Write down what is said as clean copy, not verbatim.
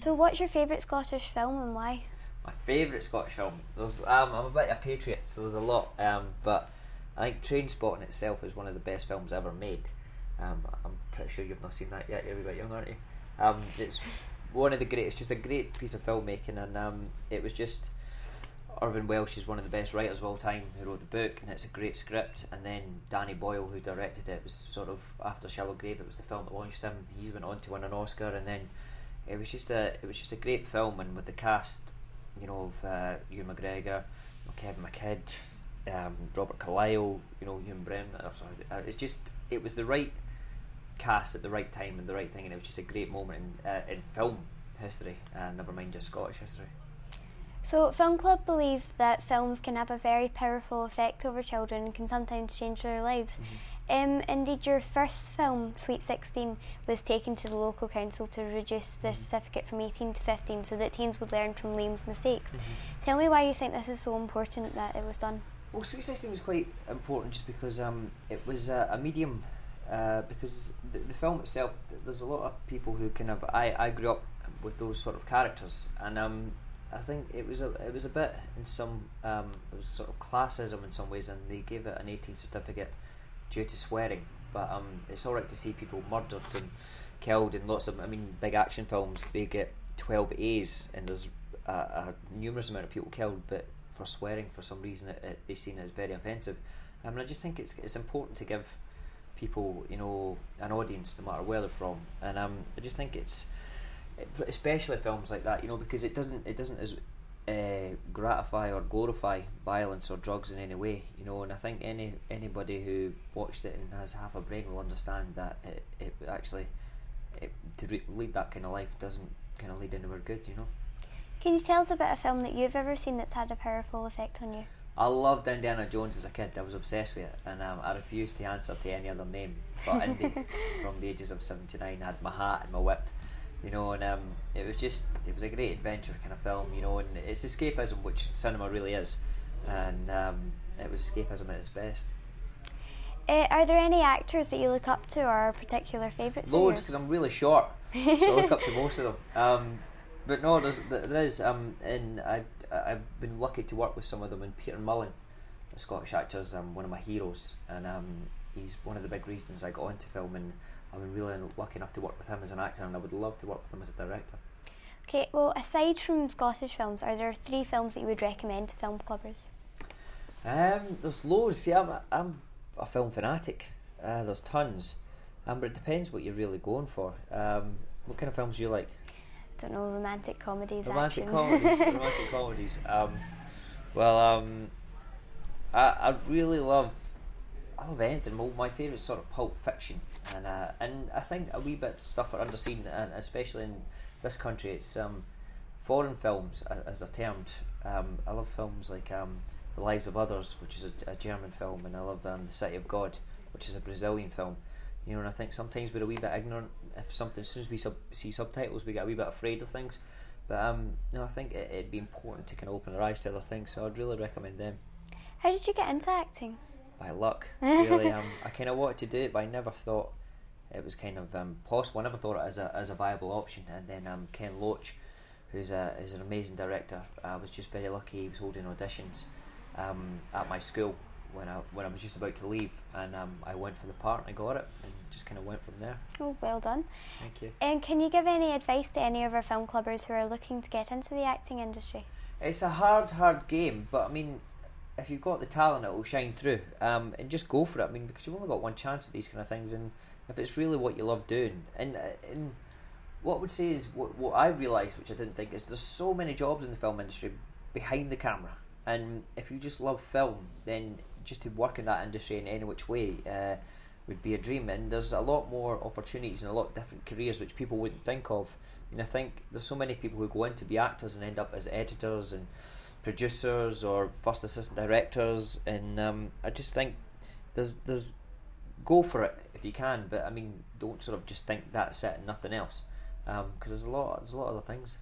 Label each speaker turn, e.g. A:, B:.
A: So what's your favourite Scottish film and why?
B: My favourite Scottish film. I'm a bit of a patriot, so there's a lot. But I think Trainspotting itself is one of the best films ever made. I'm pretty sure you've not seen that yet. You're a bit young, aren't you? It's one of the great. It's just a great piece of filmmaking, and it was just Irvine Welsh is one of the best writers of all time who wrote the book, and it's a great script. And then Danny Boyle, who directed it, was sort of after Shallow Grave. It was the film that launched him. He went on to win an Oscar, and then it was just a great film, and with the cast, you know, of Ewan McGregor, Kevin McKidd, Robert Carlyle, you know, Ewan Brem. It was the right cast at the right time and the right thing, and it was just a great moment in film history, never mind just Scottish history.
A: So Film Club believe that films can have a very powerful effect over children and can sometimes change their lives. Indeed, your first film, Sweet 16, was taken to the local council to reduce the certificate from 18 to 15 so that teens would learn from Liam's mistakes. Tell me why you think this is so important that it was done.
B: Well, Sweet 16 was quite important just because it was a medium, because the film itself, there's a lot of people who kind of, I grew up with those sort of characters, and I think it was a bit in some, it was sort of classism in some ways, and they gave it an 18 certificate due to swearing. But it's alright to see people murdered and killed in lots of, big action films, they get 12 A's, and there's a numerous amount of people killed, but for swearing, for some reason, they're seen as very offensive. I just think it's important to give people, you know, an audience no matter where they're from, and I just think especially films like that, you know, because it doesn't as gratify or glorify violence or drugs in any way, you know. And I think anybody who watched it and has half a brain will understand that it actually lead that kind of life doesn't kind of lead anywhere good, you know.
A: Can you tell us about a film that you've ever seen that's had a powerful effect on you?
B: I loved Indiana Jones as a kid. I was obsessed with it, and I refused to answer to any other name but Indy. From the ages of 79, I had my hat and my whip, you know, and it was a great adventure kind of film, you know, and it's escapism, which cinema really is, and it was escapism at its best.
A: Are there any actors that you look up to or particular favourites?
B: Loads, because I'm really short, so I look up to most of them. But no, there is, and I've been lucky to work with some of them. And Peter Mullen, a Scottish actor, is one of my heroes, and he's one of the big reasons I got into film, and I've been really lucky enough to work with him as an actor, and I would love to work with him as a director.
A: Okay, well, aside from Scottish films, are there 3 films that you would recommend to film clubbers?
B: There's loads. See, I'm a film fanatic. There's tons, but it depends what you're really going for. What kind of films do you like?
A: I don't know, romantic comedies,
B: romantic
A: action.
B: romantic comedies. I really love anything. Well, my favourite sort of pulp fiction, and I think a wee bit of stuff are underseen, and especially in this country, it's foreign films as they're termed. I love films like The Lives of Others, which is a German film, and I love The City of God, which is a Brazilian film. You know, and I think sometimes we're a wee bit ignorant. If something, as soon as we see subtitles, we get a wee bit afraid of things. But no, I think it'd be important to kind of open our eyes to other things. So I'd really recommend them.
A: How did you get into acting?
B: By luck, really. I kind of wanted to do it, but I never thought it was kind of possible. I never thought it as a viable option. And then Ken Loach, who's an amazing director, I was just very lucky. He was holding auditions at my school when I was just about to leave, and I went for the part and I got it, and just kind of went from there.
A: Oh, well done.
B: Thank you.
A: And can you give any advice to any of our film clubbers who are looking to get into the acting industry?
B: It's a hard game, but if you've got the talent, it will shine through, and just go for it. Because you've only got one chance at these kind of things, and if it's really what you love doing, and what I would say is what I realised, which I didn't think, is there's so many jobs in the film industry behind the camera, and if you just love film, then just to work in that industry in any which way would be a dream. And there's a lot more opportunities and a lot of different careers which people wouldn't think of. And I think there's so many people who go in to be actors and end up as editors and producers or first assistant directors, and I just think there's go for it if you can, but don't sort of just think that's it and nothing else, because there's a lot of other things.